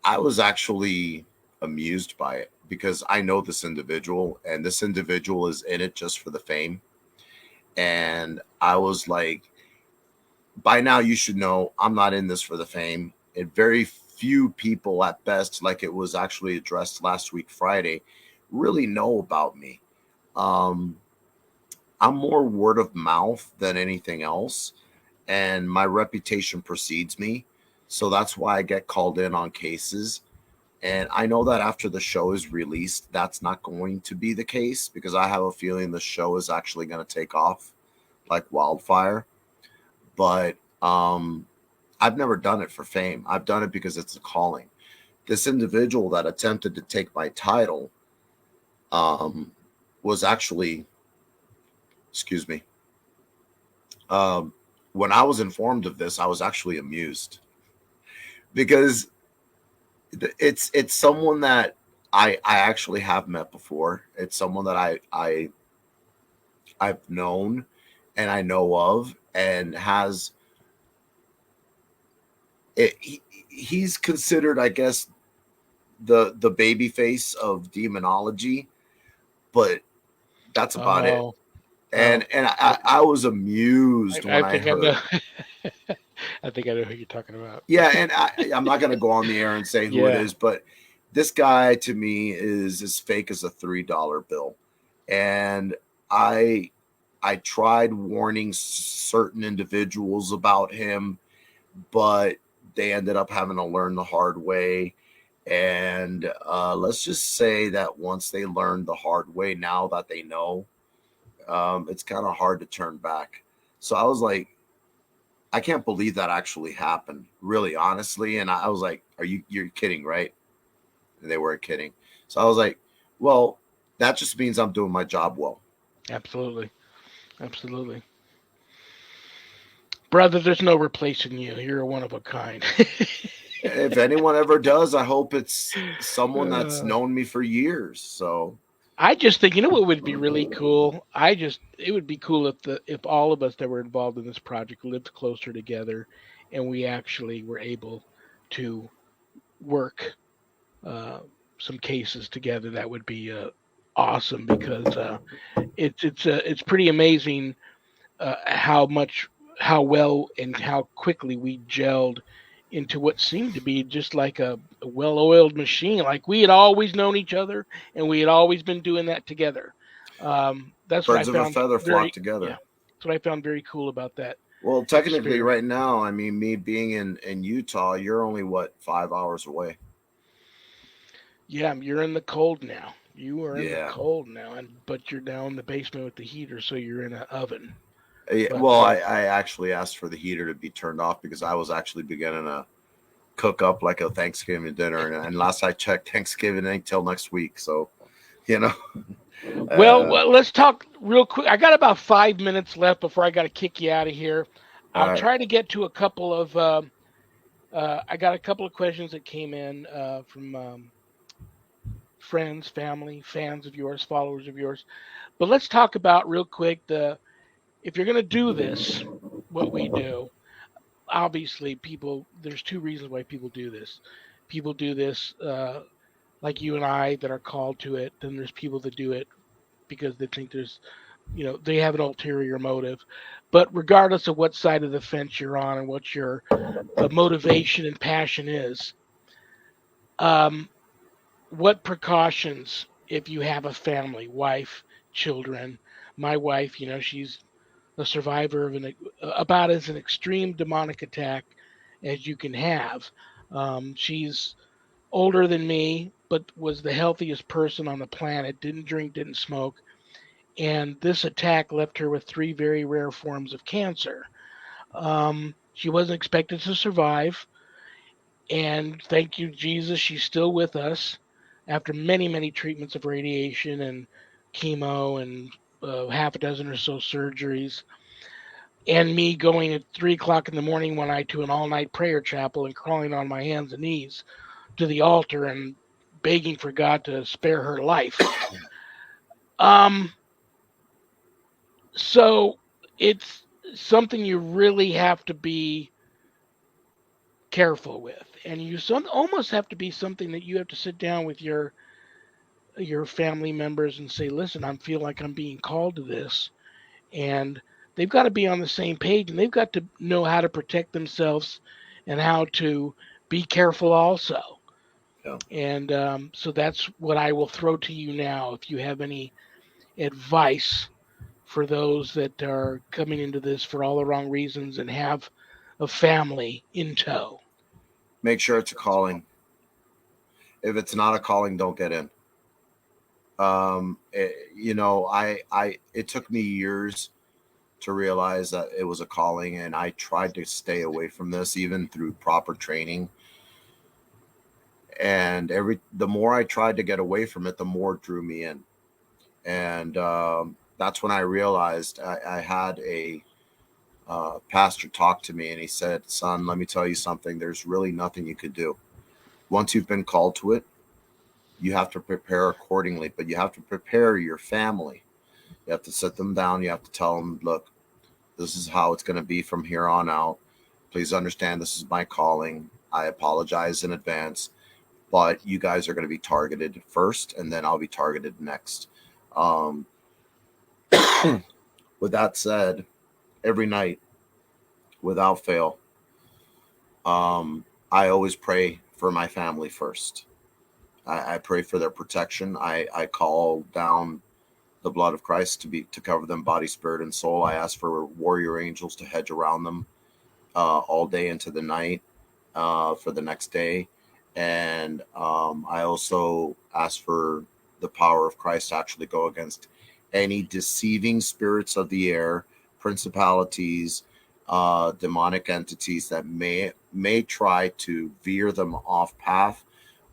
Speaker 2: I was actually amused by it because I know this individual, and this individual is in it just for the fame. And I was like, by now you should know I'm not in this for the fame. And very few people at best, like it was actually addressed last week Friday, really know about me. Um, I'm more word of mouth than anything else, and my reputation precedes me. So that's why I get called in on cases. And I know that after the show is released, that's not going to be the case because I have a feeling the show is actually going to take off like wildfire. But I've never done it for fame. I've done it because it's a calling. This individual that attempted to take my title um, was actually, excuse me, um, when I was informed of this, I was actually amused because it's someone that I actually have met before. It's someone that I've known and I know of and has he's considered, I guess, the baby face of demonology, but that's about it.
Speaker 1: Oh. Oh.
Speaker 2: And I was amused when
Speaker 1: I
Speaker 2: I
Speaker 1: think I know.
Speaker 2: heard.
Speaker 1: I think I know who you're talking about.
Speaker 2: Yeah, and I'm not going to go on the air and say who it
Speaker 1: Yeah.
Speaker 2: is, but this guy to me is as fake as a $3 bill. And I I tried warning certain individuals about him, but they ended up having to learn the hard way. And let's just say that once they learned the hard way, now that they know, it's kind of hard to turn back. So I was like, I can't believe that actually happened, really, honestly. And I was like, you're kidding, right? And they weren't kidding. So I was like, well, that just means I'm doing my job well.
Speaker 1: Absolutely. Absolutely. Brother, there's no replacing you. You're a one of a kind.
Speaker 2: If anyone ever does, I hope it's someone that's
Speaker 1: uh,
Speaker 2: known me for years. So
Speaker 1: I just think what would be really cool. It would be cool if all of us that were involved in this project lived closer together, and we actually were able to work uh, some cases together. That would be awesome because it's pretty amazing how much how well and how quickly we gelled into what seemed to be just like a well-oiled machine. Like we had always known each other, and we had always been doing that together. That's what I
Speaker 2: birds of a
Speaker 1: found
Speaker 2: feather flock
Speaker 1: very yeah.
Speaker 2: together.
Speaker 1: That's what I found very cool about that
Speaker 2: Well, technically,
Speaker 1: experience.
Speaker 2: right now, I mean, me being in Utah, you're only what 5 hours away.
Speaker 1: Yeah, you're in the cold now. You are in the
Speaker 2: Yeah.
Speaker 1: cold now, but you're down in the basement with the heater, so you're in an oven. But
Speaker 2: Well, I actually asked for the heater to be turned off because I was actually beginning to cook up like a Thanksgiving dinner, and last I checked, Thanksgiving ain't till next week. So, you know, uh,
Speaker 1: let's talk real quick. I got about 5 minutes left before I got to kick you out of here.
Speaker 2: all
Speaker 1: I'll
Speaker 2: right,
Speaker 1: try to get to a couple of. I got a couple of questions that came in from friends, family, fans of yours, followers of yours. But let's talk about real quick the if you're going to do this, what we do. Obviously, people. There's two reasons why people do this. People do this like you and I that are called to it. Then there's people that do it because they think they have an ulterior motive. But regardless of what side of the fence you're on and what your motivation and passion is, um, what precautions if you have a family, wife, children? My wife, she's a survivor of about as an extreme demonic attack as you can have. She's older than me, but was the healthiest person on the planet. Didn't drink, didn't smoke, and this attack left her with three very rare forms of cancer. She wasn't expected to survive, and thank you, Jesus, she's still with us after many, many treatments of radiation and chemo and half a dozen or so surgeries. And me going at 3 o'clock in the morning one night to an all night prayer chapel and crawling on my hands and knees to the altar and begging for God to spare her life. Um, so it's something you really have to be careful with, and almost have to be something that you have to sit down with your family members and say, listen, I feel like I'm being called to this, and they've got to be on the same page, and they've got to know how to protect themselves and how to be careful also.
Speaker 2: yeah.
Speaker 1: And so that's what I will throw to you now. If you have any advice for those that are coming into this for all the wrong reasons and have a family in tow.
Speaker 2: Make sure it's a calling. If it's not a calling, don't get in. It took me years to realize that it was a calling, and I tried to stay away from this even through proper training. And the more I tried to get away from it, the more it drew me in. And that's when I realized I had a pastor talk to me, and he said, "Son, let me tell you something. There's really nothing you could do. Once you've been called to it, you have to prepare accordingly. But you have to prepare your family. You have to sit them down. You have to tell them, look, this is how it's going to be from here on out. Please understand this is my calling. I apologize in advance, but you guys are going to be targeted first, and then I'll be targeted next." Um, with that said, every night, without fail, I always pray for my family first. I pray for their protection. I call down the blood of Christ to cover them, body, spirit, and soul. I ask for warrior angels to hedge around them all day into the night for the next day. And I also ask for the power of Christ to actually go against any deceiving spirits of the air, principalities, demonic entities that may try to veer them off path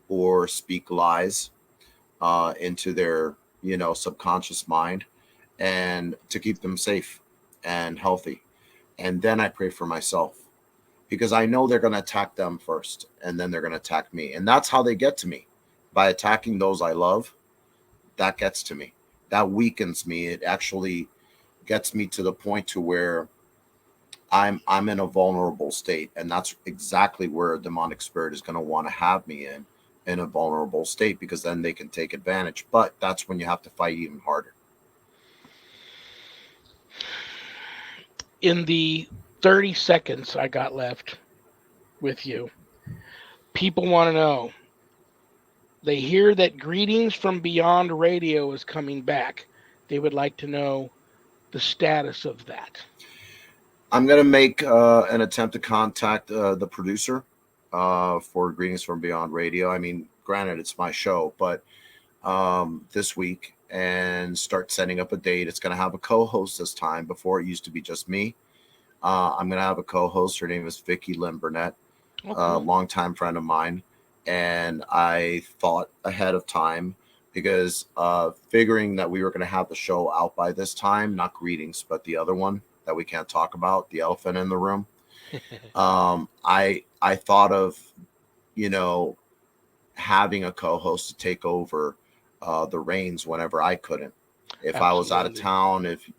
Speaker 2: or speak lies into their subconscious mind, and to keep them safe and healthy. And then I pray for myself because I know they're going to attack them first, and then they're going to attack me. And that's how they get to me, by attacking those I love. That gets to me. That weakens me. It actually gets me to the point to where I'm in a vulnerable state, and that's exactly where a demonic spirit is going to want to have me in a vulnerable state, because then they can take advantage. But that's when you have to fight even harder.
Speaker 1: In the 30 seconds I got left with you, people want to know. They hear that Greetings from Beyond Radio is coming back. They would like to know the status of that.
Speaker 2: I'm going to make an attempt to contact the producer for Greetings from Beyond Radio. I mean, granted, it's my show, but this week and start setting up a date. It's going to have a co-host this time. Before it used to be just me. I'm going to have a co-host. Her name is Vicky Lynn Burnett,
Speaker 1: Oh,
Speaker 2: a
Speaker 1: cool.
Speaker 2: longtime friend of mine. And I thought ahead of time because figuring that we were going to have the show out by this time, not Greetings, but the other one that we can't talk about, the elephant in the room. I thought of, you know, having a co-host to take over the reins whenever I couldn't. If I was out of
Speaker 1: Absolutely.
Speaker 2: town, if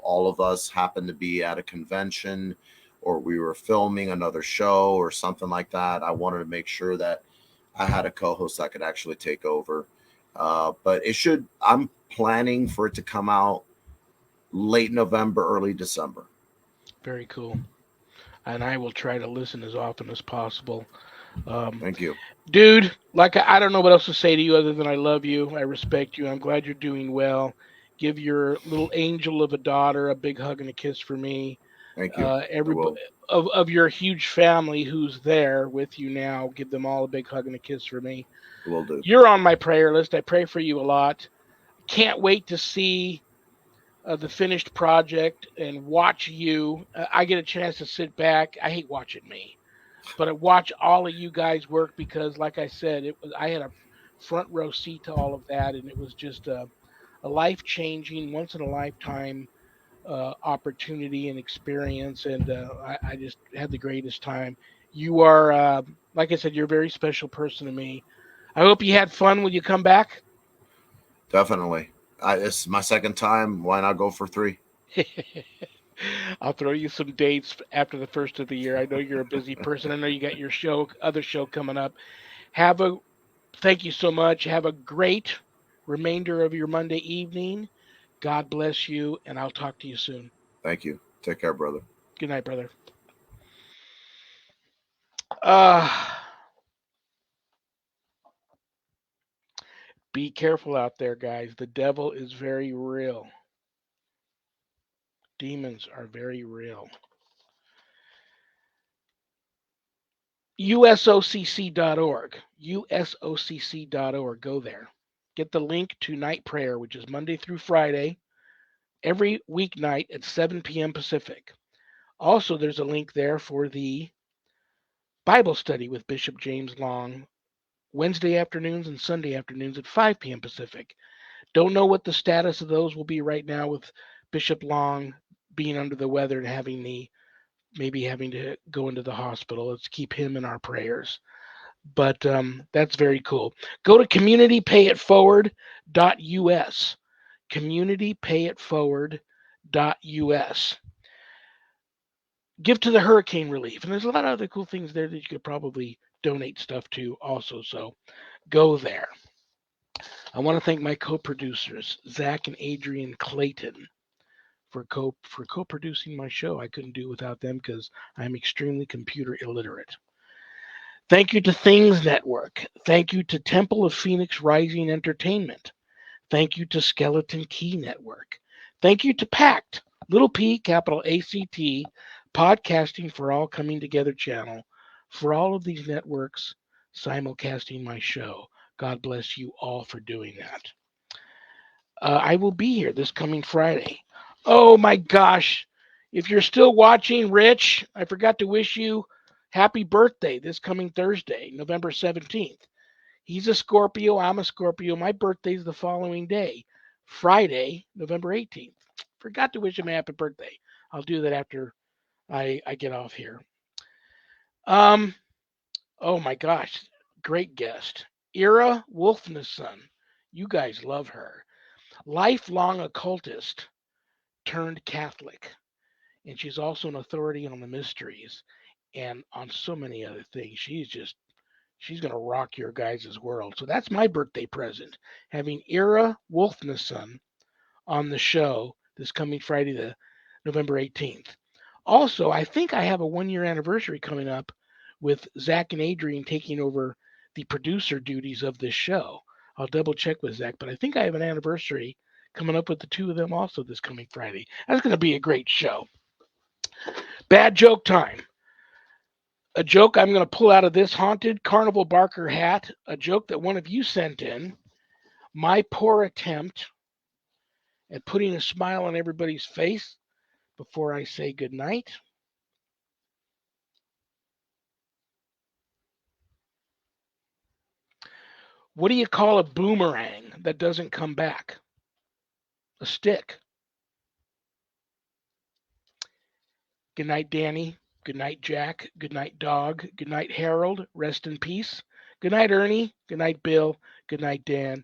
Speaker 2: all of us happened to be at a convention, or we were filming another show or something like that, I wanted to make sure that I had a co-host that could actually take over. But it should. I'm planning for it to come out late November, early December.
Speaker 1: Very cool. And I will try to listen as often as possible. Um,
Speaker 2: Thank you.
Speaker 1: Dude, like I don't know what else to say to you other than I love you. I respect you. I'm glad you're doing well. Give your little angel of a daughter a big hug and a kiss for me.
Speaker 2: Thank you. I
Speaker 1: Every
Speaker 2: will.
Speaker 1: of your huge family who's there with you now, give them all a big hug and a kiss for me.
Speaker 2: I will do.
Speaker 1: You're on my prayer list. I pray for you a lot. Can't wait to see the finished project and watch you. I get a chance to sit back. I hate watching me, but I watch all of you guys work because, like I said, it was I had a front row seat to all of that, and it was just a life changing, once in a lifetime opportunity and experience, and I just had the greatest time. You are, like I said, you're a very special person to me. I hope you had fun when you come back.
Speaker 2: Definitely. It's my second time. Why not go for three?
Speaker 1: I'll throw you some dates after the first of the year. I know you're a busy person. I know you got your other show coming up. Have a Thank you so much. Have a great remainder of your Monday evening. God bless you, and I'll talk to you soon.
Speaker 2: Thank you. Take care, brother.
Speaker 1: Good night, brother. Uh, be careful out there, guys. The devil is very real. Demons are very real. USOCC.org. USOCC.org. Go there. Get the link to night prayer, which is Monday through Friday, every weeknight at 7 p.m. Pacific. Also, there's a link there for the Bible study with Bishop James Long, Wednesday afternoons and Sunday afternoons at 5 p.m. Pacific. Don't know what the status of those will be right now with Bishop Long being under the weather and maybe having to go into the hospital. Let's keep him in our prayers. But that's very cool. Go to communitypayitforward.us. Communitypayitforward.us. Give to the hurricane relief. And there's a lot of other cool things there that you could probably donate stuff to also. So go there. I want to thank my co-producers, Zach and Adrian Clayton, for co-producing my show. I couldn't do it without them because I'm extremely computer illiterate. Thank you to Things Network. Thank you to Temple of Phoenix Rising Entertainment. Thank you to Skeleton Key Network. Thank you to PACT, little p, capital ACT, Podcasting for All Coming Together channel, for all of these networks simulcasting my show. God bless you all for doing that. I will be here this coming Friday. Oh my gosh. If you're still watching, Rich, I forgot to wish you happy birthday this coming Thursday, November 17th. He's a Scorpio. I'm a Scorpio. My birthday's the following day, Friday, November 18th. Forgot to wish him a happy birthday. I'll do that after I get off here. Um, oh my gosh, great guest. Ira Wolfnesson. You guys love her. Lifelong occultist turned Catholic. And she's also an authority on the mysteries and on so many other things. She's gonna rock your guys' world. So that's my birthday present. Having Ira Wolfnesson on the show this coming Friday, the November 18th. Also, I think I have a 1 year anniversary coming up with Zach and Adrian taking over the producer duties of this show. I'll double check with Zach, but I think I have an anniversary coming up with the two of them also this coming Friday. That's going to be a great show. Bad joke time. A joke I'm going to pull out of this haunted Carnival Barker hat, a joke that one of you sent in. My poor attempt at putting a smile on everybody's face before I say goodnight. What do you call a boomerang that doesn't come back? A stick. Good night, Danny. Good night, Jack. Good night, Dog. Good night, Harold. Rest in peace. Good night, Ernie. Good night, Bill. Good night, Dan.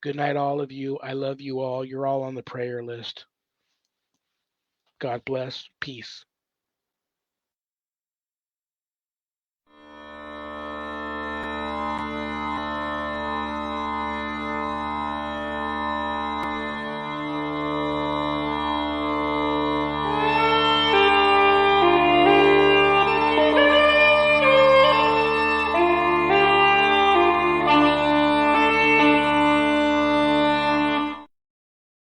Speaker 1: Good night, all of you. I love you all. You're all on the prayer list. God bless. Peace.